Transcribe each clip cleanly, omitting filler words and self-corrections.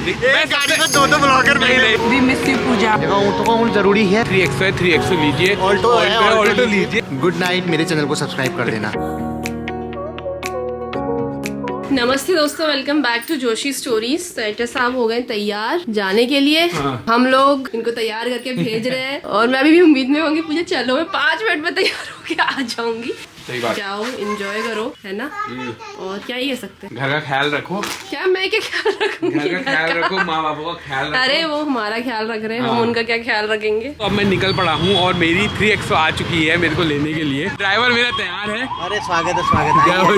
गाड़ी में दो blogger we miss you Puja. जरूरी है। 3x है, 3x लीजिए, ऑल्टो लीजिए। गुड नाइट, मेरे चैनल को सब्सक्राइब कर देना। नमस्ते दोस्तों, welcome back to Joshi stories. सेटर साहब हो गए तैयार जाने के लिए। हम लोग इनको तैयार करके भेज रहे हैं और मैं भी उम्मीद में होंगी पूछे चलो मैं 5 मिनट में तैयार होके आ जाऊंगी। सही बात। जाओ एंजॉय करो, है ना। और क्या ही कह सकते हैं। घर का ख्याल रखो। क्या मैं क्या ख्याल रखूंगी? घर का ख्याल रखो, माँ बापू का ख्याल रखो। अरे वो हमारा ख्याल रख रहे हैं, हम उनका क्या ख्याल रखेंगे। तो अब मैं निकल पड़ा हूँ और मेरी 3x आ चुकी है मेरे को लेने के लिए। ड्राइवर मेरा तैयार है। अरे स्वागत है, स्वागत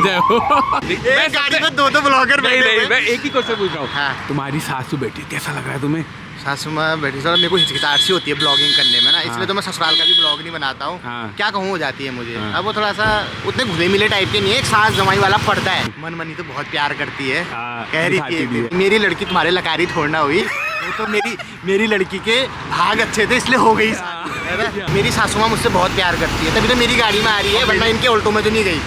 है। मैं गाड़ी में दो ब्लॉगर नहीं, मैं एक ही क्वेश्चन पूछ रहा हूँ। हाँ। तुम्हारी सासू बेटी कैसा लग रहा है तुम्हें? सासू माँ बैठी सर, मेरे को हिचकिचाहट सी होती है ब्लॉगिंग करने में ना, इसलिए तो मैं ससुराल का भी ब्लॉग नहीं बनाता हूँ। हाँ। क्या कहूँ, हो जाती है मुझे। अब वो थोड़ा सा उतने घुले मिले टाइप के नहीं है, एक सास जमाई वाला पड़ता है। मन मनी तो बहुत प्यार करती है। हाँ, कह रही थी मेरी लड़की तुम्हारे लकारी थोड़ना हुई, वो तो मेरी लड़की के भाग अच्छे थे इसलिए हो गई। मेरी सासू माँ मुझसे बहुत प्यार करती है, तभी तो मेरी गाड़ी में आ रही है, वरना इनके ऑल्टो में तो नहीं गई।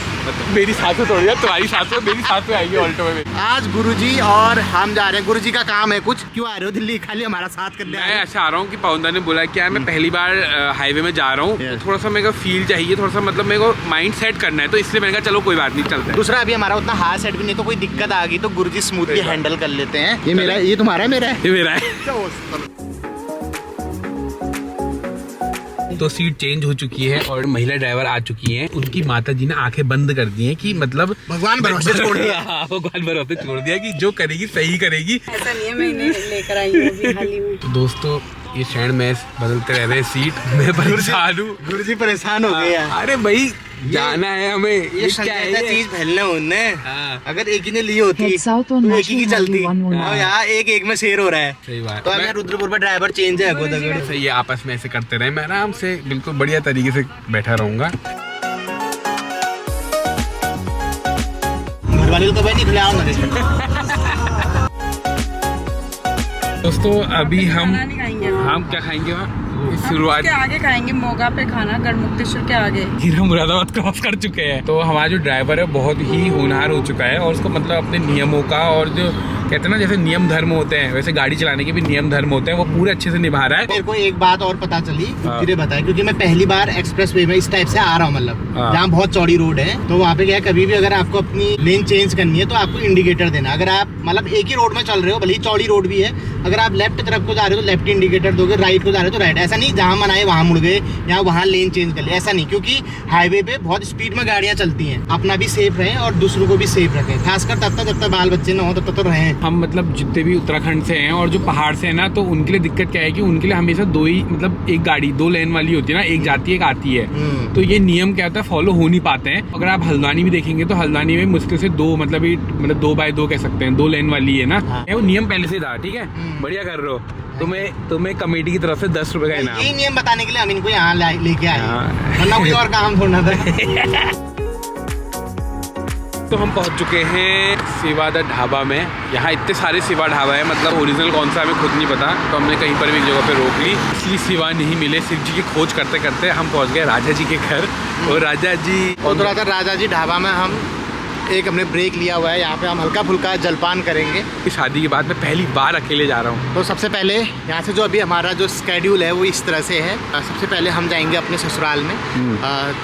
मेरी सासू थोड़ी है, तुम्हारी सासू, मेरी सासू आएगी ऑल्टो में। आज गुरुजी और हम जा रहे हैं। गुरुजी का काम है कुछ। क्यों आ रहे हो दिल्ली? खाली हमारा साथ करने मैं ऐसा आ रहा हूँ कि पवनदा ने बोला कि यार मैं पहली बार हाईवे में जा रहा हूँ, थोड़ा सा मेरे को फील चाहिए, थोड़ा सा मतलब मेरे को माइंड सेट करना है, तो इसलिए मैंने कहा चलो कोई बात नहीं, चलते हैं। दूसरा अभी हमारा उतना हाथ सेट भी नहीं, तो कोई दिक्कत आ गई तो गुरुजी स्मूथली हैंडल कर लेते हैं। ये मेरा, ये तुम्हारा है, मेरा है, ये मेरा है। तो सीट चेंज हो चुकी है और महिला ड्राइवर आ चुकी हैं। उनकी माता जी ने आंखें बंद कर दी हैं कि मतलब भगवान भरोसे छोड़ दिया। भगवान भरोसे छोड़ दिया कि जो करेगी सही करेगी। ऐसा नहीं है, मैं इन्हें लेकर आई हूँ अभी हाल ही में। तो दोस्तों ये शहर में बदलते रह रहे सीट, मैं परेशान हूँ। गुरुजी परेशान हो गए यार। अरे भाई जाना है हमें। ये चीज फैलने उनने। हाँ। अगर एक ही ने ली होती तो एक ही की चलती। और यहाँ एक में शेर हो रहा है। सही बात। तो अब रुद्रपुर पर ड्राइवर चेंज है। सही है, आपस में ऐसे करते रहे, मैं आराम से बिल्कुल बढ़िया तरीके से बैठा रहूंगा। घर वाले तो भाई नहीं खिलाओ। दोस्तों अभी हम खाएंगे, क्या खाएंगे वहाँ? शुरुआत के आगे खाएंगे, मोगा पे खाना, गढ़मुक्तेश्वर के आगे। हम मुरादाबाद क्रॉस कर चुके हैं। तो हमारा जो ड्राइवर है बहुत ही होनहार हो चुका है और उसको मतलब अपने नियमों का, और जो कहते हैं ना जैसे नियम धर्म होते हैं वैसे गाड़ी चलाने के भी नियम धर्म होते हैं, वो पूरे अच्छे से निभा रहा है। मेरे को एक बात और पता चली, फिर बताया, क्योंकि मैं पहली बार एक्सप्रेस वे में इस टाइप से आ रहा हूँ, मतलब जहाँ बहुत चौड़ी रोड है। तो वहाँ पे क्या है, कभी भी अगर आपको अपनी लेन चेंज करनी है तो आपको इंडिकेटर देना। अगर आप मतलब एक ही रोड में चल रहे हो, भले ही चौड़ी रोड भी है, अगर आप लेफ्ट तरफ को जा रहे हो तो लेफ्ट इंडिकेटर दोगे, राइट को जा रहे हो तो राइट। ऐसा नहीं जहाँ मन आए वहाँ मुड़ गए या वहाँ लेन चेंज कर लिया, ऐसा नहीं। क्योंकि हाईवे पे बहुत स्पीड में गाड़ियाँ चलती हैं। अपना भी सेफ रहें और दूसरों को भी सेफ रखें, खासकर तब तक जब तक बाल बच्चे ना हो तब तक तो रहें। हम मतलब जितने भी उत्तराखंड से हैं और जो पहाड़ से है ना, तो उनके लिए दिक्कत क्या है कि उनके लिए हमेशा दो ही, मतलब एक गाड़ी 2 लेन वाली होती है ना, एक जाती है एक आती है। तो ये नियम क्या होता है, फॉलो हो नहीं पाते हैं। अगर आप हल्द्वानी भी देखेंगे तो हल्द्वानी में मुश्किल से 2 मतलब 2x2 कह सकते हैं, 2 लेन वाली है ना। वो नियम पहले से था, ठीक है, बढ़िया कर रहे हो। तुम्हें कमेटी की तरफ से 10 रुपए का इनाम। यही नियम बताने के लिए हम इनको यहाँ लेके आए, वरना कोई और काम थोड़ा था। तो हम पहुंच चुके हैं सेवादा ढाबा में। यहाँ इतने सारे सेवा ढाबा है, मतलब ओरिजिनल कौन सा हमें खुद नहीं पता, तो हमने कहीं पर भी एक जगह पे रोक ली। इसलिए सेवा नहीं मिले, शिव जी की खोज करते करते हम पहुंच गए राजा जी के घर। और राजा जी और थोड़ा सा राजा जी ढाबा में हम एक हमने ब्रेक लिया हुआ है, यहाँ पे हम हल्का फुल्का जलपान करेंगे। शादी के बाद मैं पहली बार अकेले जा रहा हूँ। तो सबसे पहले यहाँ से जो अभी हमारा जो स्केड्यूल है वो इस तरह से है। सबसे पहले हम जाएंगे अपने ससुराल में।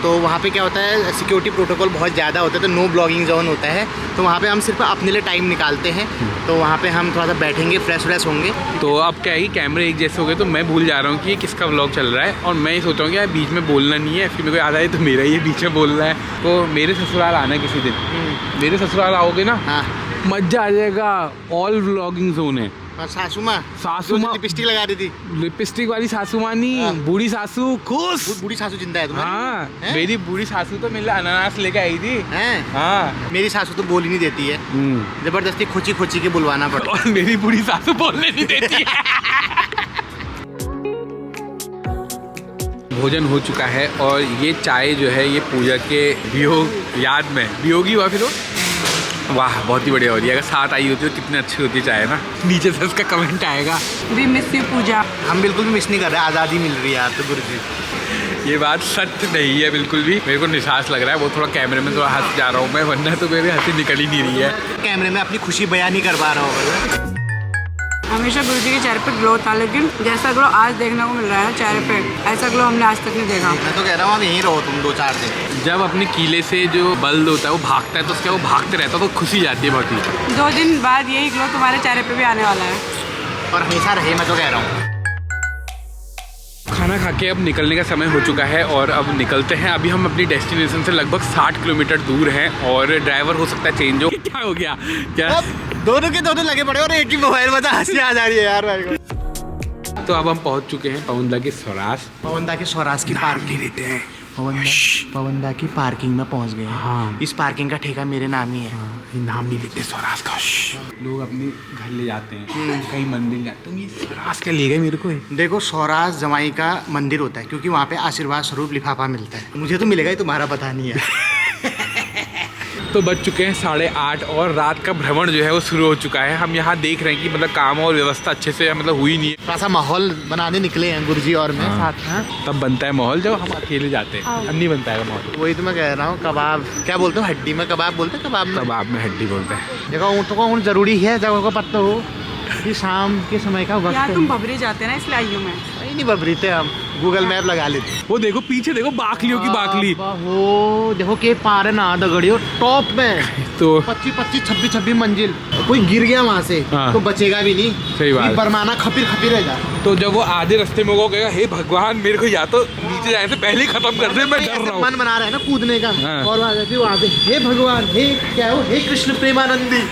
तो वहाँ पे क्या होता है, सिक्योरिटी प्रोटोकॉल बहुत ज़्यादा होता है, तो नो ब्लॉगिंग जोन होता है। तो वहाँ पे हम सिर्फ अपने लिए टाइम निकालते हैं। तो वहाँ पे हम थोड़ा सा बैठेंगे, फ्रेश होंगे। तो अब क्या है, कैमरे एक जैसे हो गए तो मैं भूल जा रहा हूँ कि ये किसका व्लॉग चल रहा है, और मैं ये सोच रहा हूँ कि यार बीच में बोलना नहीं है। फिर मेरे को याद आया तो मेरा ये बीच में बोलना है। तो मेरे ससुराल आना किसी दिन, मेरे ससुराल आओगे ना, हाँ मजा आ जाएगा। ऑल व्लॉगिंग जोन है। और सासू माँ लिपस्टिक लगा रही थी, लिपस्टिक वाली सासू माँ नहीं, बूढ़ी सासू खुश। बूढ़ी सासू जिंदा है तुम्हारी? हाँ, मेरी बूढ़ी सासू तो मेरे अनानास लेके आई थी। हाँ, मेरी सासू तो बोल ही नहीं देती है, जबरदस्ती खोची के बुलवाना पड़ता। और मेरी बूढ़ी सासू बोलने नहीं देती है। भोजन हो चुका है और ये चाय जो है ये पूजा के वियोग याद में वियोगी हुआ। फिर वाह, बहुत ही बढ़िया हो रही है। अगर साथ आई होती तो कितनी अच्छी होती चाय ना। नीचे से उसका कमेंट आएगा, वी मिस यू पूजा। हम बिल्कुल भी मिस नहीं कर रहे, आज़ादी मिल रही है आप तो गुरु जी। ये बात सच नहीं है बिल्कुल भी। मेरे को निसास लग रहा है, वो थोड़ा कैमरे में थोड़ा हंस जा रहा हूँ मैं, वरना तो मेरी हंसी निकल ही नहीं रही है। कैमरे में अपनी खुशी बयान नहीं कर पा रहा हूँ। हमेशा गुरुजी के चेहरे पे ग्लो था, लेकिन जैसा ग्लो आज देखने को मिल रहा है चेहरे पे, ऐसा ग्लो हमने आज तक नहीं देखा। मैं तो कह रहा हूँ आप यहीं रहो तुम 2-4 दिन। जब अपने किले से जो बल्द होता है वो भागता है तो उसके वो भागते रहता है तो खुशी जाती है बहुत ही। 2 दिन बाद यही ग्लो तुम्हारे चेहरे पे भी आने वाला है और हमेशा रहे, मैं तो कह रहा हूँ। खाना खा के अब निकलने का समय हो चुका है और अब निकलते हैं। अभी हम अपनी डेस्टिनेशन से लगभग 60 किलोमीटर दूर हैं और ड्राइवर हो सकता है चेंज हो। क्या हो गया क्या? दोनों के दोनों लगे पड़े और एक ही मोबाइल में हंसी आ जा रही है यार भाई को। तो अब हम पहुंच चुके हैं पवनदा के स्वराज। पवनदा के स्वराज की पार्किंग लेते हैं। पवनदा की पार्किंग में पहुंच गए हैं। हाँ। इस पार्किंग का ठेका मेरे नाम ही है। नाम नहीं लेते स्वराज का। लोग अपने घर ले जाते हैं, कहीं मंदिर जाते हैं, ये स्वराज क्या ले गए मेरे को? देखो स्वराज जमाई का मंदिर होता है क्योंकि वहाँ पे आशीर्वाद स्वरूप लिफाफा मिलता है। मुझे तो मिलेगा ही, तुम्हारा पता नहीं है। तो बज चुके हैं 8:30 और रात का भ्रमण जो है वो शुरू हो चुका है। हम यहाँ देख रहे हैं कि मतलब काम और व्यवस्था अच्छे से मतलब हुई नहीं है। थोड़ा सा माहौल बनाने निकले हैं गुरुजी और मैं साथ में। तब बनता है माहौल जब हम अकेले जाते हैं, अब नहीं बनता है माहौल। वही तो मैं कह रहा हूँ। कबाब क्या बोलते हो? हड्डी में कबाब बोलते हैं। कबाब में कबाब में हड्डी बोलते हैं। देखो ऊँटों का ऊँट जरूरी है, जब को पता हो कि शाम के समय का वक्त यार है। तुम बबरी जाते हैं ना इसलिए आई हूँ मैं। नहीं बबरीते हम गूगल मैप लगा लेते। वो देखो पीछे देखो बाकलियों की बाकली। वो देखो के पार है ना दगड़ियों टॉप में तो 25, 26 मंजिल। कोई गिर गया वहाँ से हाँ। तो बचेगा भी नहीं। सही बात है। बरमाना खपीर रह जा। तो जब वो आधे रास्ते में वो कहेगा हे भगवान मेरे को या तो नीचे जाने से पहले ही खत्म कर दे, मैं डर रहा हूँ। मन बना रहा है ना कूदने का। हाँ। और वहाँ से हे भगवान, हे क्या हो, हे कृष्ण प्रेमानंदी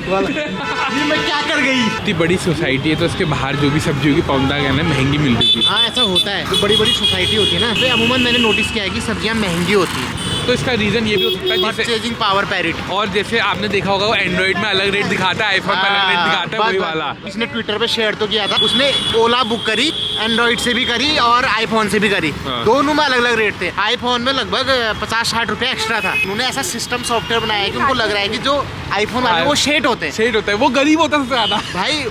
वाला। ये मैं क्या कर गई। इतनी बड़ी सोसाइटी है तो उसके बाहर जो भी सब्जी होगी पवनदा के अंदर महंगी मिल रही थी। हाँ ऐसा होता है। तो बड़ी बड़ी सोसाइटी होती है ना, तो अमूमन मैंने नोटिस किया है कि सब्जियाँ महंगी होती हैं। तो इसका रीजन ये भी हो सकता है जैसे परचेजिंग पावर पैरिटी। और जैसे आपने देखा होगा वो एंड्रॉइड में अलग रेट दिखाता है, आईफोन में अलग रेट दिखाता है, वही वाला। इसने ट्विटर पे शेयर तो किया था, उसने ओला बुक करी, एंड्रॉइड से भी करी और आईफोन से भी करी। हाँ। दोनों में अलग अलग रेट थे। आईफोन में लगभग 50-60 रुपए एक्स्ट्रा था। उन्होंने ऐसा सिस्टम सॉफ्टवेयर बनाया है कि उनको लग रहा है कि जो आईफोन वाले वो शेट होते हैं। सेट होता है, वो गरीब होता है सबसे ज्यादा। भाई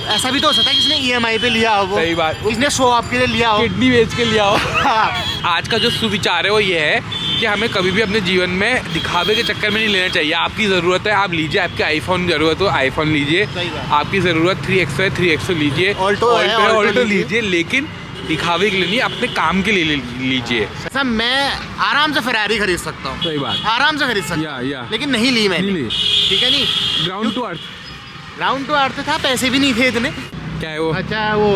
ऐसा भी तो हो सकता है किसने EMI पे लिया हो, वो सही बात। किसने शो ऑफ के लिए लिया हो, किडनी बेच के लिया हो। हाँ। आज का जो सुविचार है वो ये है कि हमें कभी भी अपने जीवन में दिखावे के चक्कर में नहीं लेना चाहिए। आपकी ज़रूरत है आप लीजिए, आपके आईफोन की ज़रूरत हो आईफोन लीजिए, सही बात। आपकी ज़रूरत 3XO है 3XO लीजिए, ऑल्टो लीजिए, लेकिन दिखावे के लिए नहीं, अपने काम के लिए लीजिए। ऐसा मैं आराम से फरारी खरीद सकता हूँ, सही बात। आराम से खरीद सकता हूँ, या लेकिन नहीं ली मैंने। नहीं ली। ठीक है नहीं, ground to earth round to earth था, पैसे भी नहीं थे इतने। क्या है वो? अच्छा वो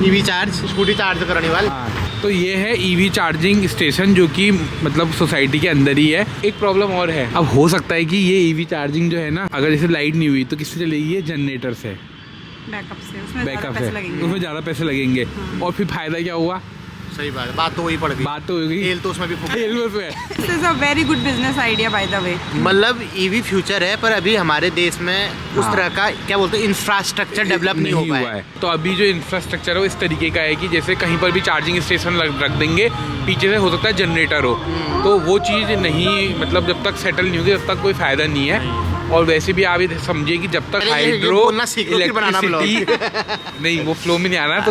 EV चार्ज, स्कूटी चार्ज करने वाले। हाँ, तो ये है EV चार्जिंग स्टेशन जो कि मतलब सोसाइटी के अंदर ही है। एक प्रॉब्लम और है, अब हो सकता है कि ये EV चार्जिंग जो है ना, अगर जैसे लाइट नहीं हुई तो किससे चलेगी? ये जनरेटर से, बैकअप से, उसमें ज़्यादा बैकअप पैसे है, लगेंगे। उसमें ज़्यादा पैसे लगेंगे। और फिर फायदा क्या हुआ? सही बात है, बात तो वही पड़ गई। बात तो होगी, तेल तो उसमें भी फूक। तेल में से है। This is a very good business idea by the way. मतलब EV फ्यूचर है, पर अभी हमारे देश में उस हाँ। तरह का क्या बोलते हैं इंफ्रास्ट्रक्चर डेवलप नहीं हो हुआ पाया है। तो अभी जो इंफ्रास्ट्रक्चर है वो इस तरीके का है कि जैसे कहीं पर भी चार्जिंग स्टेशन रख देंगे, पीछे से हो सकता है जनरेटर हो, तो वो चीज़ नहीं, मतलब जब तक सेटल नहीं होगी तब तक कोई फायदा नहीं है। और वैसे भी आप ये समझिए कि जब तक अरे ये हाइड्रो बोलना सीख लो, फिर बनाना इलेक्ट्रिसिटी नहीं, वो फ्लो में नहीं आना है।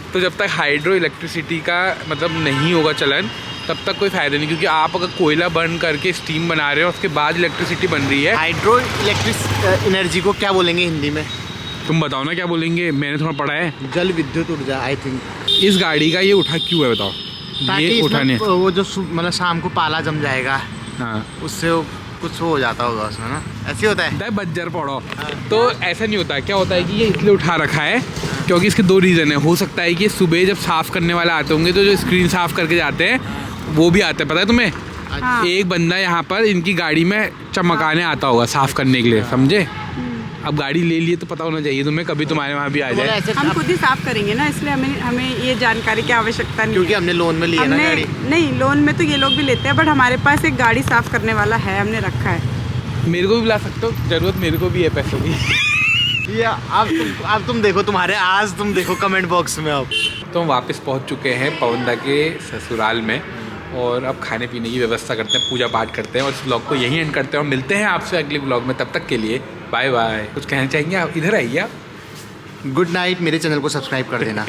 तो जब तक हाइड्रो इलेक्ट्रिसिटी का मतलब नहीं होगा चलन, तब तक कोई फायदा नहीं। क्योंकि आप अगर कोयला बर्न करके स्टीम बना रहे हो, उसके बाद इलेक्ट्रिसिटी बन रही है। हाइड्रो इलेक्ट्रिक एनर्जी को क्या बोलेंगे हिंदी में? तुम बताओ ना क्या बोलेंगे, मैंने थोड़ा पढ़ा है। जल विद्युत ऊर्जा आई थिंक। इस गाड़ी का ये उठा क्यों है बताओ? ताकि ये उठाने इसमें वो जो मतलब शाम को पाला जम जाएगा, हाँ उससे वो कुछ हो जाता होगा उसमें ना, ऐसे होता है। बज्जर पड़ो। तो ऐसा नहीं होता, क्या होता है कि ये इसलिए उठा रखा है क्योंकि इसके 2 रीज़न है। हो सकता है कि सुबह जब साफ़ करने वाले आते होंगे तो जो स्क्रीन साफ़ करके जाते हैं वो भी आते हैं, पता है तुम्हें? हाँ। एक बंदा यहाँ पर इनकी गाड़ी में चमकाने आता होगा साफ़ करने के लिए, समझे? अब गाड़ी ले लिए तो पता होना चाहिए तुम्हें, कभी तुम्हारे वहाँ भी आ बोला जाए। ऐसे हम खुद ही साफ करेंगे ना, इसलिए हमें ये जानकारी की आवश्यकता नहीं क्योंकि है। हमने लोन में लिया ना हमने गाड़ी। नहीं, लोन में तो ये लोग भी लेते हैं, बट हमारे पास एक गाड़ी साफ करने वाला है, हमने रखा है। मेरे को भी बुला सकते हो, ज़रूरत मेरे को भी है पैसों की। ये अब तुम देखो, तुम्हारे आज तुम देखो कमेंट बॉक्स में। अब तो हम वापस पहुंच चुके हैं पवनदा के ससुराल में और अब खाने पीने की व्यवस्था करते हैं, पूजा पाठ करते हैं और इस ब्लॉग को यहीं एंड करते हैं। और मिलते हैं आपसे अगले ब्लॉग में, तब तक के लिए बाय बाय। कुछ कहना चाहेंगे आप? इधर आइए आप। गुड नाइट, मेरे चैनल को सब्सक्राइब कर देना।